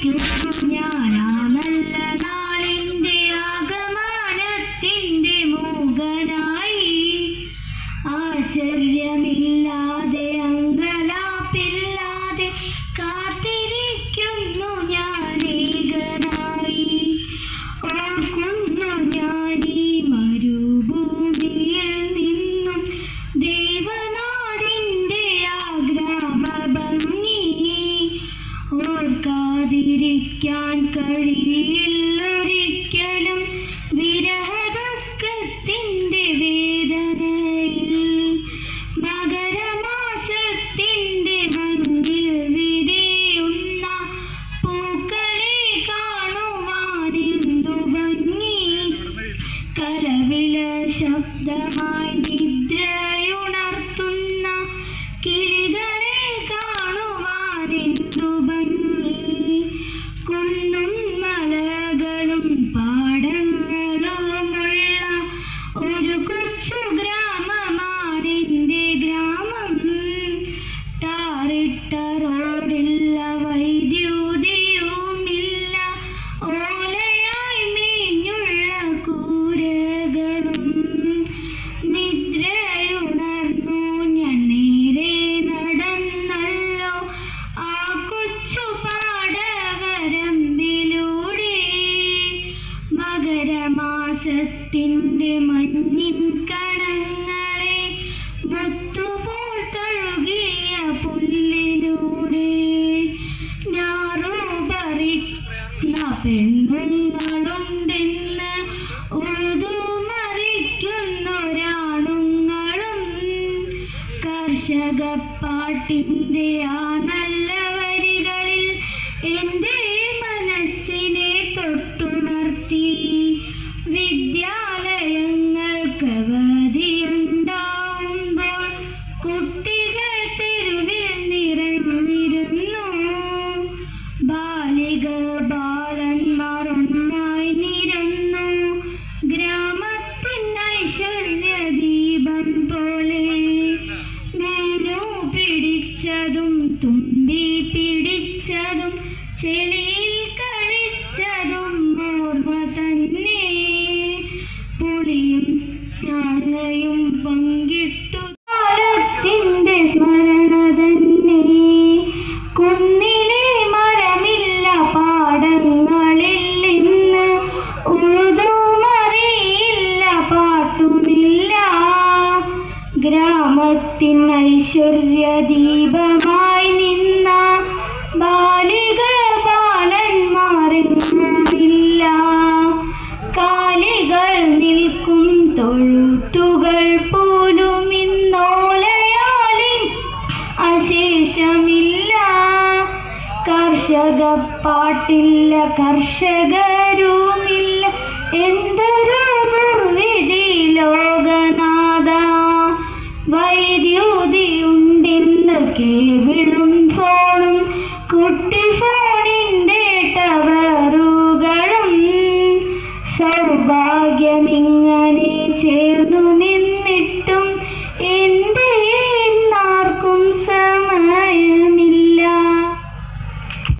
ഞാനാ നല്ല നാളിൻ്റെ ആഗമനത്തിൻ്റെ മൂകനായി ആശ്ചര്യമില്ലാതെ അങ്കലാപ്പില്ലാതെ കാത്തിരിക്കുന്നു ഞാനേകനായി. ഓർക്കുന്നു ഞാനീ മരുഭൂമിയിൽ നിന്നും ദൈവനാടിൻ്റെ ആഗ്രാമഭംഗി. ഓർക്കാതിരിക്കാൻ കഴിയില്ലൊരിക്കലും വിരഹദുഃഖത്തിൻ്റെ വേദനയിൽ. മകരമാസത്തിൻ്റെ മഞ്ഞിൽ വിരിയുന്ന പൂക്കളെ കാണുവാനെന്തു ഭംഗി. കലവില ശബ്ദമായി നിദ്രയുണർത്തുന്ന കിളികളെ കാണുവാനെന്തു ഭംഗി. കുന്നും മലകളും പാടങ്ങളുമുള്ള ഒരു കൊച്ചു ഗ്രാമമാണെൻ്റെ ഗ്രാമം. ടാറിട്ട റോഡില്ല, വൈദ്യുതിയുമില്ല, ഓലയായി മേഞ്ഞുള്ള കൂരകളും. നിദ്രയുണർന്നു ഞാൻ നേരെ നടന്നല്ലോ ആ കൊച്ചു പാടവരമ്പിലൂടെ. മകരമാസത്തിൻ്റെ മഞ്ഞിൻ കണങ്ങളെ മുത്തുപോൽ തഴുകിയ പുല്ലിലൂടെ. ഞാറു പറിക്കുന്ന പെണ്ണുങ്ങളുണ്ടെന്ന് ഉഴുതുമറിക്കുന്നൊരാണുങ്ങളും. കർഷകപ്പാട്ടിൻ്റെ ആ നല്ല വരികളിൽ എൻ്റെ മനസ്സിനെ തൊട്ടുണർത്തി. വിദ്യാലയങ്ങൾക്ക് അവധിയുണ്ടാവുമ്പോൾ കുട്ടികൾ തെരുവിൽ നിറഞ്ഞിരുന്നു. ബാലിക ബാലന്മാർ ഒന്നായി നിരന്നു, ഗ്രാമത്തിൻ ഐശ്വര്യദീപം പോലെ. മീനു പിടിച്ചതും തുമ്പി പിടിച്ചതും ചെളിയിൽ കളിച്ചതും ഓർമ്മ തന്നെ. പുളിയും ഞാങ്ങയും പങ്കിട്ടു കാലത്തിൻ്റെ സ്മരണ തന്നെ. കുന്നിലെ മരമില്ല, പാടങ്ങളിൽ ഇന്ന് ഉഴുതുമറിയില്ല, പാട്ടുമില്ല. ഗ്രാമത്തിൻ ഐശ്വര്യദീപമായി നിന്ന ബാലിക ബാലന്മാരെങ്ങുമില്ല. കാലികൾ നിൽക്കും തൊഴുത്തുകൾ പോലും ഇന്നോലയാലിൻ അശേഷമില്ല. കർഷകപ്പാട്ടില്ല, കർഷകരുമില്ല, എന്തൊരു ദുർവിധി ലോകനാഥ. വൈദ്യുതി ഉണ്ടെന്ന് കേബിളും ഫോണും കുട്ടി ഫോണിൻ്റെ ടവറുകളും. സൗഭാഗ്യമിങ്